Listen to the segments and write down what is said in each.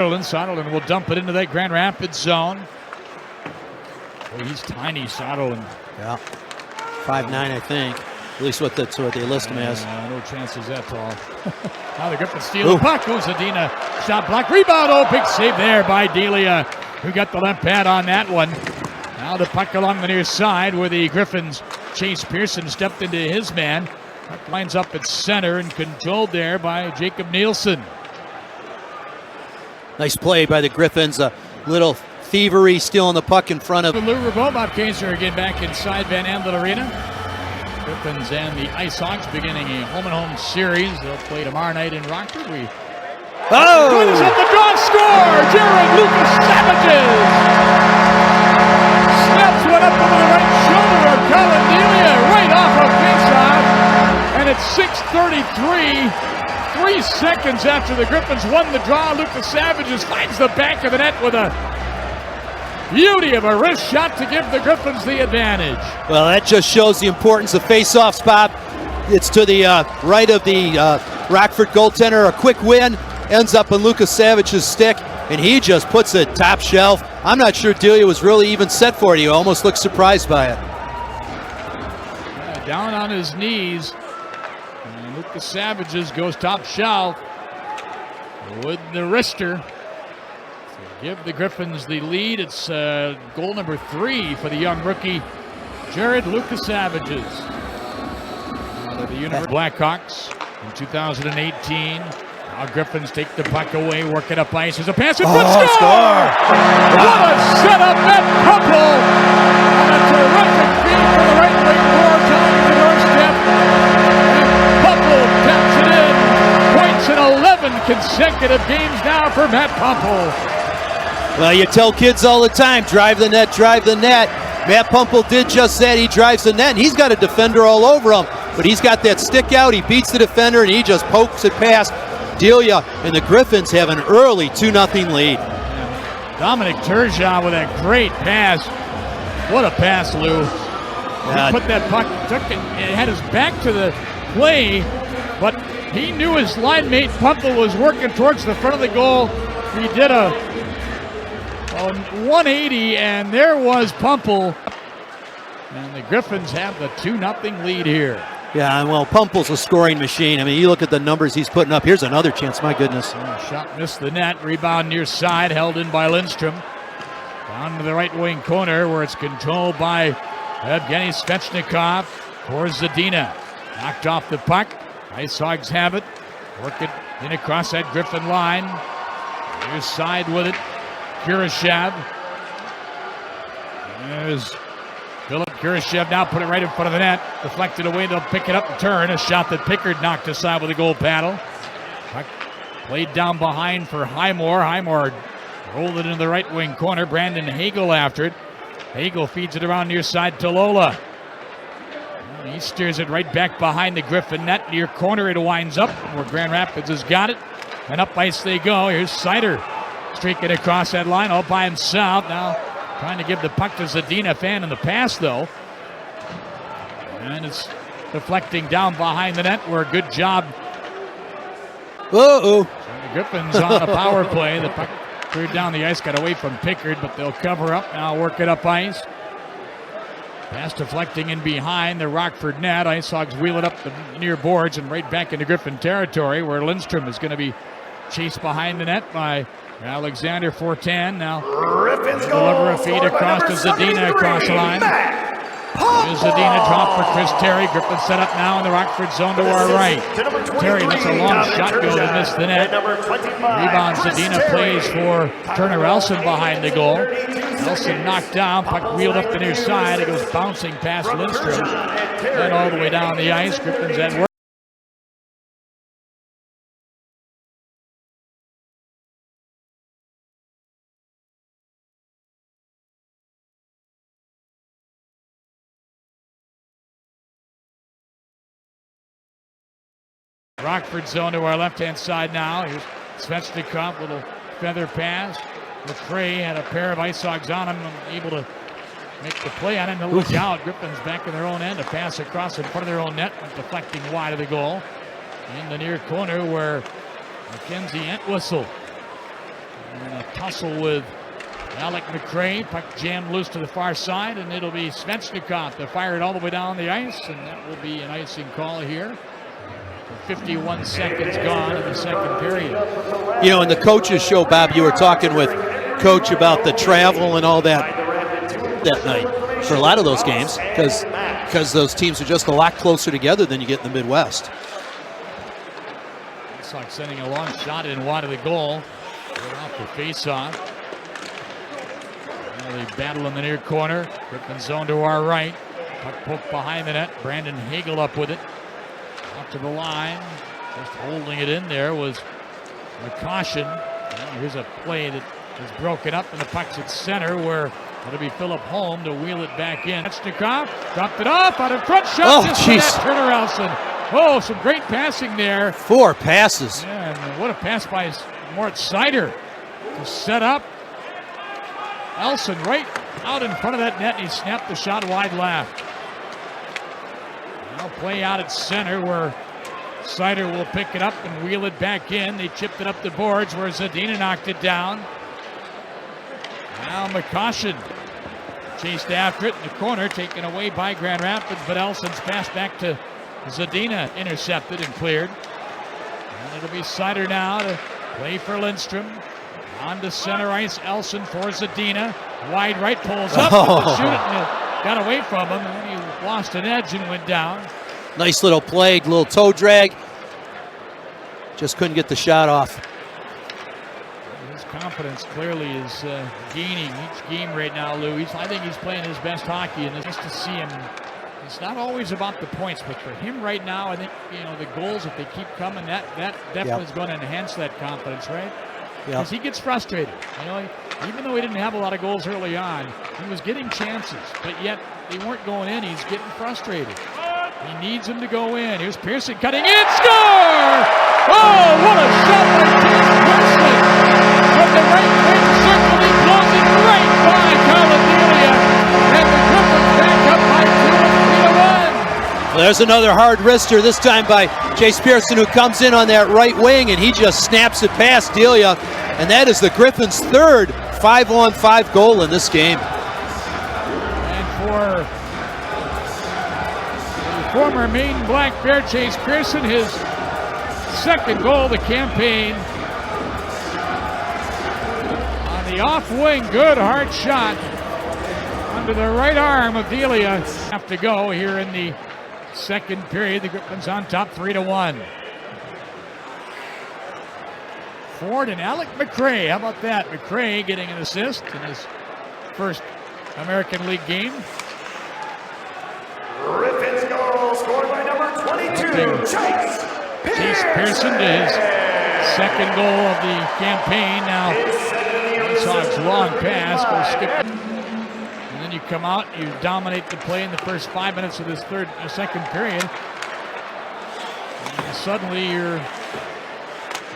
Soderlund will dump it into that Grand Rapids zone. Oh, he's tiny, Soderlund. Yeah, 5'9", I think. At least what that's what they list him as. No chances that tall. Now the Griffins steal the puck. Zadina shot block, rebound. Oh, big save there by Delia, who got the left pad on that one. Now the puck along the near side where the Griffins, Chase Pearson stepped into his man. Puck lines up at center and controlled there by Jacob Nielsen. Nice play by the Griffins. A little thievery stealing the puck in front of. Lou Bob Kaiser again back inside Van Andel Arena. Griffins and the Ice Hogs beginning a home-and-home series. They'll play tomorrow night in Rockford. Wins up the draw, score! Jared Lucas Savages! Snaps one up over the right shoulder of Colin Delia, right off of faceoff. And it's 6:33, 3 seconds after the Griffins won the draw. Lucas Savages finds the back of the net with a beauty of a wrist shot to give the Griffins the advantage. Well, that just shows the importance of face-offs, Bob. It's to the right of the Rockford goaltender. A quick win ends up on Lucas Savage's stick, and he just puts it top shelf. I'm not sure Delia was really even set for it. He almost looked surprised by it. Down on his knees, and Lucas Savages goes top shelf with the wrister. Give the Griffins the lead. It's goal number 3 for the young rookie, Jared Lucas Savages. The Blackhawks in 2018. Now Griffins take the puck away, work it up ice. There's a pass in front. Score! What a setup at Pumple! And a terrific feed for the right wing board, time to the doorstep. And Pumple taps it in. Points in 11 consecutive games now for Matt Pumple. Well, you tell kids all the time, drive the net, drive the net. Matt Pumple did just that. He drives the net, and he's got a defender all over him. But he's got that stick out. He beats the defender, and he just pokes it past Delia. And the Griffins have an early 2-0 lead. Dominic Turgeon with a great pass. What a pass, Lou. He put that puck, took it, and had his back to the play, but he knew his line mate Pumple was working towards the front of the goal. He did a 180, and there was Pumple. And the Griffins have the 2-0 lead here. Yeah, well, Pumple's a scoring machine. I mean, you look at the numbers he's putting up. Here's another chance, my goodness. Shot missed the net. Rebound near side, held in by Lindstrom. Down to the right wing corner where it's controlled by Evgeny Svechnikov. Towards Zadina. Knocked off the puck. Ice Hogs have it. Work it in across that Griffin line. Near side with it. Kurashev. There's Philip Kurashev now put it right in front of the net. Deflected away, they'll pick it up and turn. A shot that Pickard knocked aside with a goal paddle. Puck played down behind for Highmore. Highmore rolled it into the right wing corner. Brandon Hagel after it. Hagel feeds it around near side to Lola. And he steers it right back behind the Griffin net. Near corner it winds up where Grand Rapids has got it. And up ice they go. Here's Sider streaking across that line all by himself. Now trying to give the puck to Zadina, fan in the pass though. And it's deflecting down behind the net where a good job. Uh-oh. So the Griffins on a power play. The puck cleared down the ice, got away from Pickard, but they'll cover up now, work it up ice. Pass deflecting in behind the Rockford net. Ice Hogs wheel it up the near boards and right back into Griffin territory where Lindstrom is going to be chased behind the net by Alexander Fortin. Now deliver a feed across to Zadina across the line. Here's Zadina drop for Chris Terry. Griffin set up now in the Rockford zone to our right. Terry lets a long shot go to miss the net. Rebound Zadina plays for Turner Elson behind the goal. Elson knocked down, puck wheeled up the near side. It goes bouncing past Lindstrom. Then all the way down the ice. Griffin's at work. Rockford zone to our left-hand side now. Here's Svechnikov, little feather pass. McCray had a pair of Ice Hogs on him, able to make the play on him. To look out. Griffin's back in their own end. A pass across in front of their own net, deflecting wide of the goal. In the near corner where Mackenzie Entwistle And a tussle with Alec McRae. Puck jammed loose to the far side, and it'll be Svechnikov to fire it all the way down the ice, and that will be an icing call here. 51 seconds gone in the second period. You know, in the coaches show, Bob, you were talking with Coach about the travel and all that night for a lot of those games, because those teams are just a lot closer together than you get in the Midwest. Ice Hogs sending a long shot in wide of the goal. Right off the face-off. They battle in the near corner. Griffin zone to our right. Puck poked behind the net. Brandon Hagel up with it. Out to the line. Just holding it in there was McCaution. Well, here's a play that is broken up, and the puck's at center where it'll be Philip Holm to wheel it back in. Svechnikov dropped it off out of front shot. Oh, jeez. Turner Elson. Oh, some great passing there. 4 passes. Yeah, and what a pass by Mort Seider to set up. Elson right out in front of that net, and he snapped the shot wide left. Now play out at center where Seider will pick it up and wheel it back in. They chipped it up the boards where Zadina knocked it down. Now McCaution chased after it in the corner, taken away by Grand Rapids, but Elson's pass back to Zadina intercepted and cleared. And it'll be Seider now to play for Lindstrom. On to center ice, Elson for Zadina. Wide right, pulls up to shoot it, and it got away from him, and then he lost an edge and went down. Nice little play, little toe drag. Just couldn't get the shot off. His confidence clearly is gaining each game right now, Lou. I think he's playing his best hockey, and it's just to see him. It's not always about the points, but for him right now, I think, you know, the goals, if they keep coming, that definitely is going to enhance that confidence, right? Because he gets frustrated. You know, even though he didn't have a lot of goals early on, he was getting chances, but yet they weren't going in. He's getting frustrated. He needs them to go in. Here's Pearson cutting in, score! Oh, what a shot by Chase Pearson! From the right wing circle, he blows it right by Caladelia, and the Griffins back up by 2-3-1. Well, there's another hard wrister, this time by Chase Pearson, who comes in on that right wing, and he just snaps it past Delia. And that is the Griffins' third 5-on-5 goal in this game. And for the former Maine Black Bear, Chase Pearson, his second goal of the campaign. On the off wing, good hard shot under the right arm of Delia. Have to go here in the second period. The Griffins on top 3-1. Ford and Alec McRae. How about that? McRae getting an assist in his first American League game. Griffins goal scored by number 22, Chase Pearson to his second goal of the campaign. Now, Ice Hogs long pass, go skip. And then you come out, you dominate the play in the first 5 minutes of this second period. And suddenly you're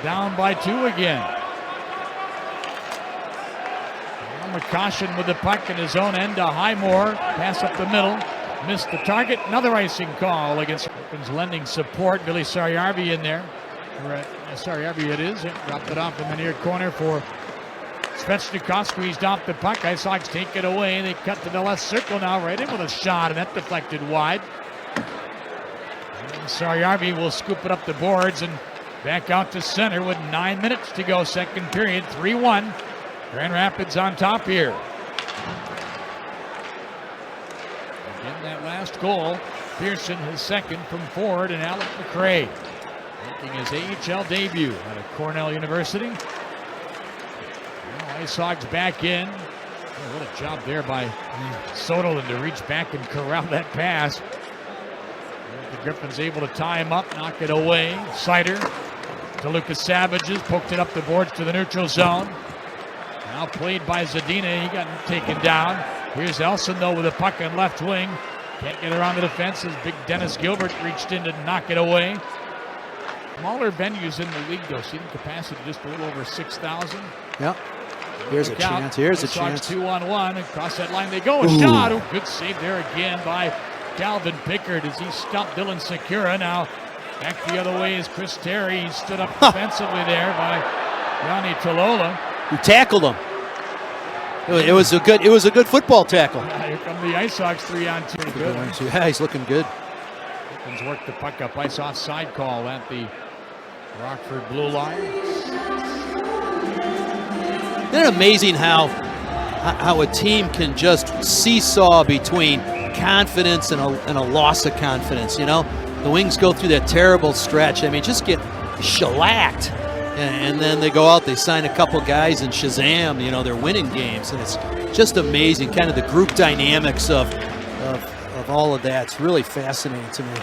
down by 2 again. Now McCaution with the puck in his own end to Highmore. Pass up the middle. Missed the target. Another icing call against Griffins lending support. Billy Saryarvi in there. Saryarvi it is. Dropped it off in the near corner for Svechnikov. Squeezed off the puck. Ice Hogs take it away. They cut to the left circle now. Right in with a shot, and that deflected wide. Saryarvi will scoop it up the boards and back out to center with 9 minutes to go. Second period, 3-1. Grand Rapids on top here. Again, that last goal, Pearson his second from Ford, and Alec McRae making his AHL debut out of Cornell University. Well, Ice Hogs back in. Oh, what a job there by Soderlund to reach back and corral that pass. The Griffins able to tie him up, knock it away. Seider to Lucas Savages, poked it up the boards to the neutral zone. Now played by Zadina, he got taken down. Here's Elson though with a puck on left wing. Can't get around the defense as big Dennis Gilbert reached in to knock it away. Smaller venues in the league though, seating capacity just a little over 6,000. Yep. Here's a chance, here's a chance. 2-on-1, across that line they go. A shot, oh, good save there again by Calvin Pickard as he stumped Dylan Secura. Now back the other way is Chris Terry. He stood up defensively there by Yanni Tolola. who tackled him. It was a good football tackle. Here come the Ice Hogs 3-on-2. Good. Yeah, he's looking good. Griffins work the puck up. Ice offside call at the Rockford blue line. Isn't it amazing how a team can just seesaw between confidence and a loss of confidence? You know, the Wings go through that terrible stretch. I mean, just get shellacked, and then they go out, they sign a couple guys, and shazam, you know, they're winning games, and it's just amazing, kind of the group dynamics of all of that. It's really fascinating to me.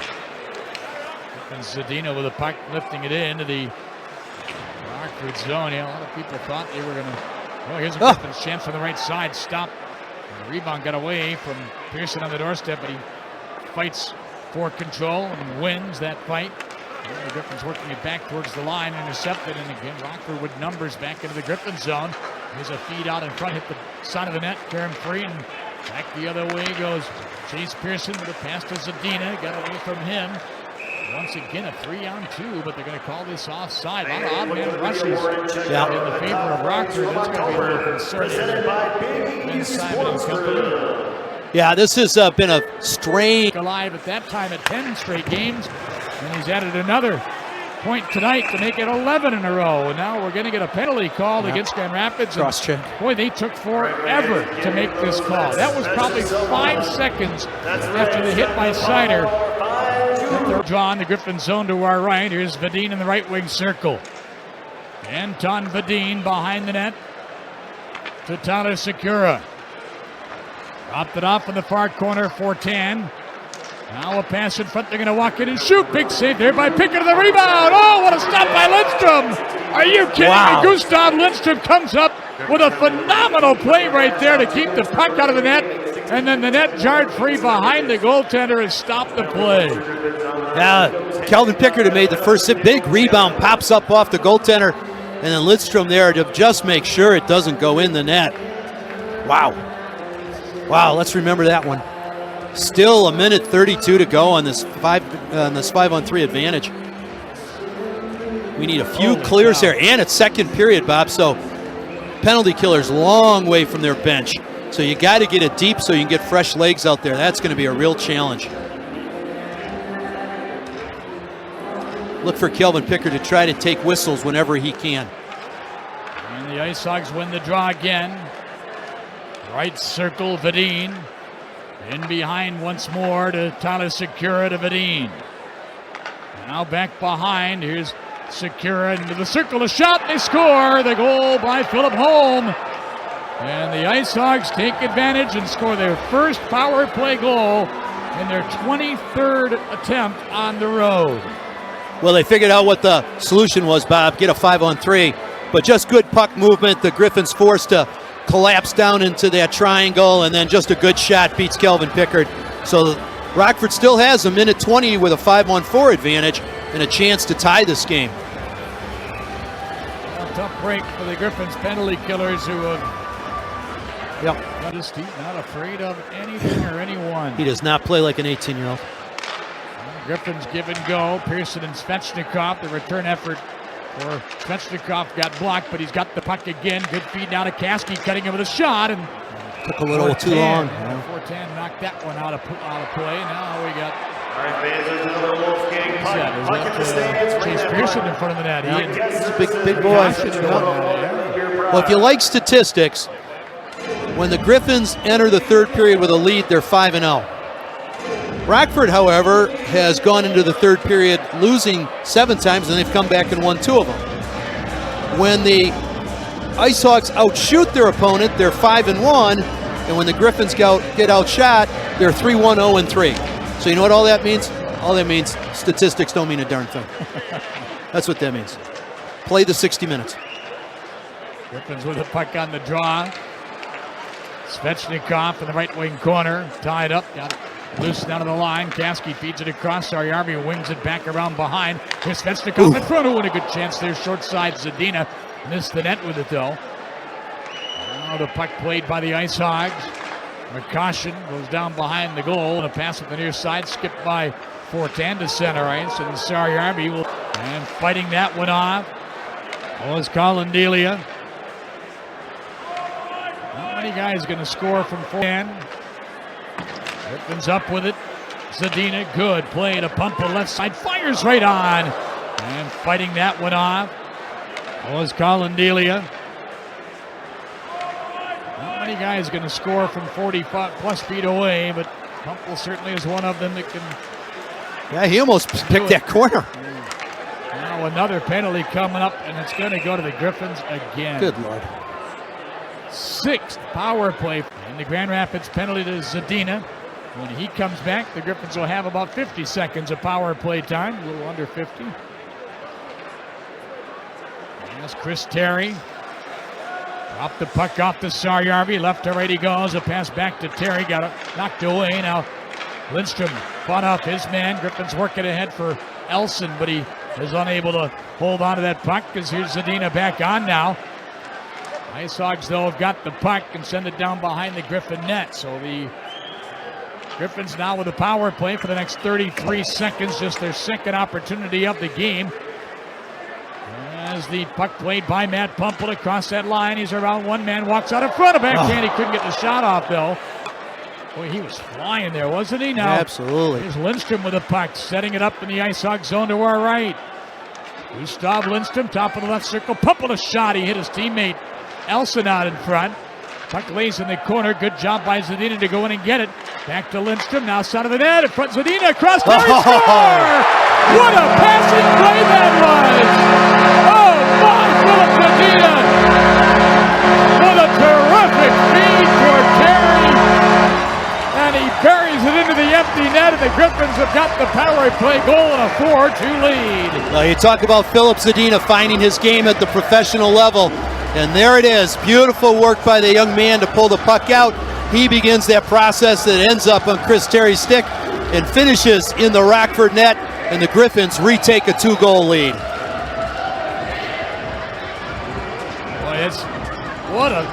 And Zadina with the puck, lifting it into the Rockford zone. Yeah, a lot of people thought they were going to. Oh, here's a Griffin's chance from the right side. Stop. And the rebound got away from Pearson on the doorstep, but he fights for control and wins that fight. And the Griffins working it back towards the line, intercepted, and again Rockford with numbers back into the Griffin zone. Here's a feed out in front, hit the side of the net, Karen free, and back the other way goes Chase Pearson with a pass to Zadina. Got away from him. Once again, a 3-on-2, but they're going to call this offside. A lot of odd man rushes in the favor of Rockford. That's going to be a little concerning. Yeah, this has been a strange. Alive at that time at 10 straight games, and he's added another point tonight to make it 11 in a row. And now we're going to get a penalty called against Grand Rapids. Cross check. Boy, they took forever to make this call. That was probably 5 seconds after the hit by Sider. Drawn the Griffin zone to our right. Here's Vadine in the right wing circle. Anton Vadine behind the net to Tyler Secura. Dropped it off in the far corner for Tan. Now a pass in front. They're going to walk in and shoot. Big save there by Pickett. The rebound. Oh, what a stop by Lindstrom. Are you kidding me? Gustav Lindstrom comes up with a phenomenal play right there to keep the puck out of the net. And then the net jarred free behind the goaltender and stopped the play. Yeah, Kelvin Pickard had made the first hit. Big rebound, pops up off the goaltender. And then Lindstrom there to just make sure it doesn't go in the net. Wow. Wow, let's remember that one. Still a minute 32 to go on this 5-on-3 advantage. We need a few clears there, and it's second period, Bob. So penalty killers long way from their bench. So you got to get it deep so you can get fresh legs out there. That's going to be a real challenge. Look for Kelvin Pickard to try to take whistles whenever he can. And the Ice Hogs win the draw again. Right circle, Vadine. In behind once more to Tyler Secura to Vadine. Now back behind. Here's Secura into the circle. A shot. They score. The goal by Philip Holm. And the Ice Hogs take advantage and score their first power play goal in their 23rd attempt on the road. Well, they figured out what the solution was, Bob. Get a 5-on-3. But just good puck movement. The Griffins forced to collapse down into that triangle, and then just a good shot beats Kelvin Pickard. So Rockford still has a minute 20 with a 5-on-4 advantage and a chance to tie this game. A tough break for the Griffins penalty killers who have he's not afraid of anything or anyone. He does not play like an 18-year-old. Griffins give and go. Pearson and Svechnikov. The return effort for Svechnikov got blocked, but he's got the puck again. Good feed now to Kasky, cutting him with a shot, and took a little too long. Fortan knocked that one out of play. Now we got Chase Pearson in front of the net. He's a big boy. Well, if you like statistics, when the Griffins enter the third period with a lead, they're 5-0. Rockford, however, has gone into the third period losing 7 times, and they've come back and won 2 of them. When the Ice Hogs outshoot their opponent, they're 5-1, and when the Griffins get outshot, they're 3-1, 0-3. So you know what all that means? All that means statistics don't mean a darn thing. That's what that means. Play the 60 minutes. Griffins with a puck on the draw. Svechnikov in the right wing corner, tied up, got it loose down to the line. Kasky feeds it across. Ariarmi wings it back around behind. Here's Svechnikov in front. And a good chance there. Short side, Zadina missed the net with it though. Now the puck played by the Ice Hogs. McCaution goes down behind the goal, and a pass at the near side skipped by Fortan to center ice, and Ariarmi will, and fighting that one off was Colin Delia. many guys going to score from 4? Griffins up with it. Zadina, good play to Pumple left side, fires right on. And fighting that one off was Delia. Not many guys going to score from 40+ feet away, but Pumple certainly is one of them that can. Yeah, he almost picked that corner. Now another penalty coming up, and it's going to go to the Griffins again. Good Lord. 6th power play. And the Grand Rapids penalty to Zadina. When he comes back, the Griffins will have about 50 seconds of power play time, a little under 50. As Chris Terry dropped the puck off to Sarjarvi, left to right he goes, a pass back to Terry, got it knocked away. Now Lindstrom fought off his man. Griffins working ahead for Elson, but he is unable to hold on to that puck because here's Zadina back on now. Ice Hogs, though, have got the puck and send it down behind the Griffin net. So the Griffins now with a power play for the next 33 seconds, just their second opportunity of the game. As the puck played by Matt Pumple across that line, he's around one man, walks out in front of backhand. He couldn't get the shot off, though. Boy, he was flying there, wasn't he? Now, absolutely. Here's Lindstrom with the puck, setting it up in the Ice Hog zone to our right. Gustav Lindstrom, top of the left circle. Pumple a shot. He hit his teammate Elson out in front. Puck lays in the corner. Good job by Zadina to go in and get it. Back to Lindstrom, now side of the net. In front, Zadina across there. Score! What a passing play that was! Oh my, Philip Zadina! What a terrific feed for Terry! And he buries it into the empty net, and the Griffins have got the power play goal and a 4-2 lead. Well, you talk about Philip Zadina finding his game at the professional level. And there it is. Beautiful work by the young man to pull the puck out. He begins that process that ends up on Chris Terry's stick and finishes in the Rockford net, and the Griffins retake a 2-goal lead. Boy, what a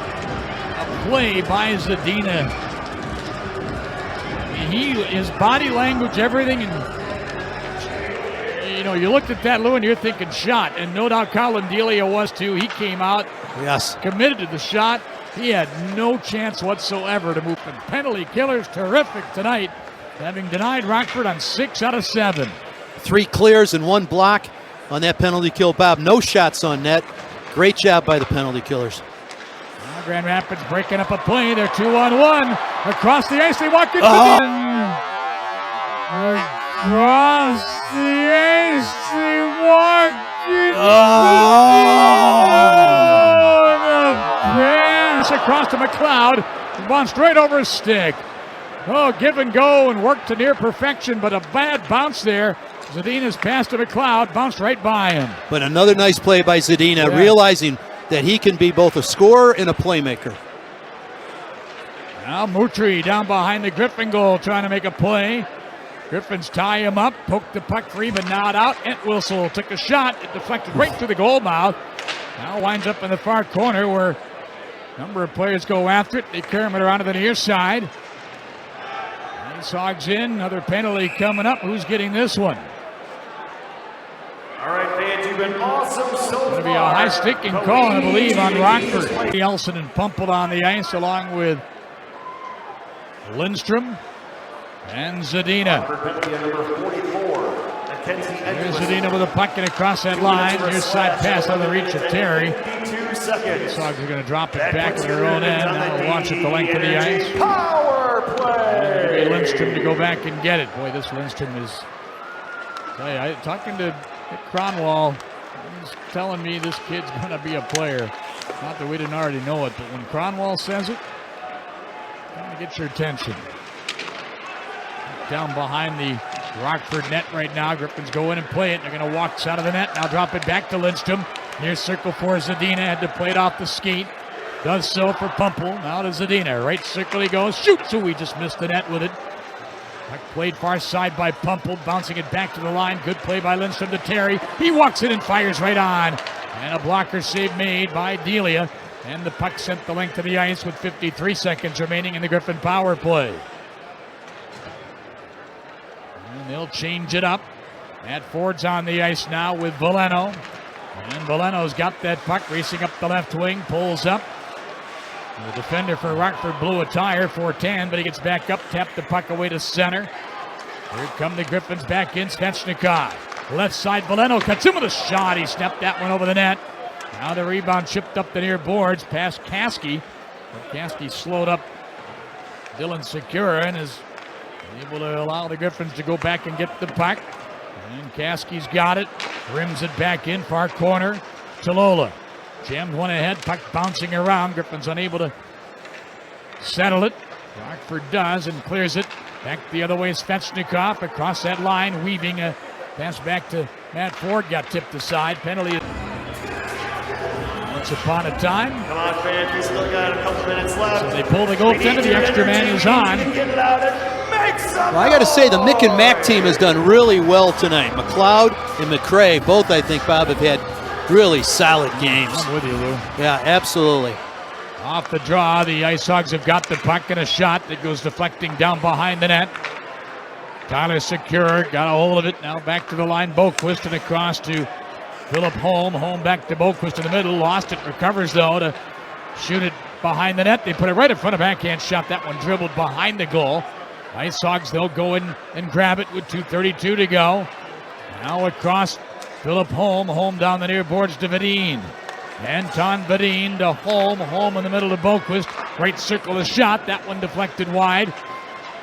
play by Zadina. I mean, his body language, everything, and you know, you looked at that, Lou, and you're thinking shot, and no doubt Delia was too. He came out, committed to the shot. He had no chance whatsoever to move. And penalty killers terrific tonight, having denied Rockford on 6 out of 7. 3 clears and 1 block on that penalty kill, Bob. No shots on net. Great job by the penalty killers. Now Grand Rapids breaking up a play. They're 2-on-1 across the ice. They walk into across the ice. They walk across to McLeod, bounced right over his stick. Oh, give and go and work to near perfection, but a bad bounce there. Zadina's pass to McLeod, bounced right by him. But another nice play by Zadina, realizing that he can be both a scorer and a playmaker. Now Mutri down behind the Griffin goal, trying to make a play. Griffins tie him up, poke the puck free, but not out. Entwistle took a shot, it deflected right through the goal mouth. Now winds up in the far corner where a number of players go after it. They carry him around to the near side. Ice Hogs in, another penalty coming up. Who's getting this one? All right, fans, you've been awesome so far. Going to be a high sticking call, I believe, on Rockford. Elson and Pumpled on the ice along with Lindstrom and Zadina. Here's Zadina with a puck and across that line. Near side pass on the reach of Terry. The Hogs are going to drop it back to their own end. Now they'll launch it the length of the ice. Power play. Lindstrom to go back and get it. Boy, this Lindstrom is. Talking to Cronwall, he's telling me this kid's going to be a player. Not that we didn't already know it, but when Cronwall says it, going to get your attention. Down behind the Rockford net right now. Griffins go in and play it. They're going to walk out of the net. Now drop it back to Lindstrom. Near circle for Zadina. Had to play it off the skate. Does so for Pumple. Now to Zadina. Right circle he goes. Shoots. So he just missed the net with it. Puck played far side by Pumple. Bouncing it back to the line. Good play by Lindstrom to Terry. He walks it and fires right on. And a blocker save made by Delia. And the puck sent the length of the ice with 53 seconds remaining in the Griffin power play. And they'll change it up. Matt Ford's on the ice now with Valeno. And Valeno's got that puck racing up the left wing. Pulls up. The defender for Rockford blew a tire, 4-10, but he gets back up, tapped the puck away to center. Here come the Griffins back in, Svechnikov. Left side, Valeno cuts him with a shot. He snapped that one over the net. Now the rebound chipped up the near boards past Kasky. But Kasky slowed up Dylan Secura and is able to allow the Griffins to go back and get the puck. And Kasky's got it, rims it back in, far corner. Talola jammed one ahead, puck bouncing around. Griffins unable to settle it. Rockford does and clears it. Back the other way, Svechnikov across that line, weaving a pass back to Matt Ford. Got tipped aside. Penalty. Once upon a time. Come on, fans. We still got a couple minutes left. So they pull the goaltender. The extra man is on. Well, I got to say, the Mick and Mac team has done really well tonight. McLeod and McRae, both, I think, Bob, have had really solid games. I'm with you, Lou. Yeah, absolutely. Off the draw, the Ice Hogs have got the puck and a shot that goes deflecting down behind the net. Tyler Secure got a hold of it. Now back to the line. Boquist and across to Philip Holm. Holm back to Boquist in the middle. Lost it. Recovers, though, to shoot it behind the net. They put it right in front of backhand shot. That one dribbled behind the goal. Ice Hogs, they'll go in and grab it with 2:32 to go. Now across Philip Holm. Holm down the near boards to Vadine. Anton Vadine to Holm. Holm in the middle to Boquist. Right circle the shot. That one deflected wide.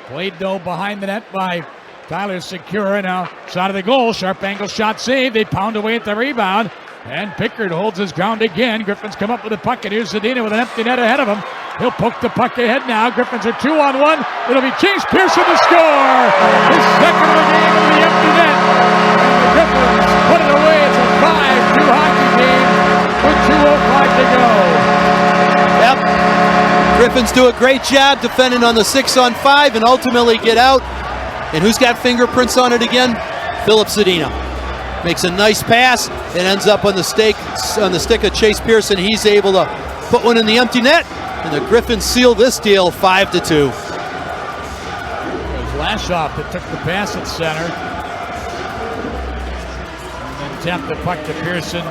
Played, though, behind the net by Tyler Secura. Now side of the goal. Sharp angle shot saved. They pound away at the rebound. And Pickard holds his ground again. Griffins come up with a puck, and here's Zadina with an empty net ahead of him. He'll poke the puck ahead now. Griffins are 2-on-1. It'll be Chase Pearson to score. His second of the game with the empty net. And the Griffins put it away. It's a 5-2 hockey game with 2:05 to go. Yep. Griffins do a great job defending on the 6-on-5 and ultimately get out. And who's got fingerprints on it again? Philip Zadina. Makes a nice pass. It ends up on the stick of Chase Pearson. He's able to put one in the empty net. And the Griffins seal this deal 5-2. It was Lashoff that took the pass at center. And then tapped the puck to Pearson.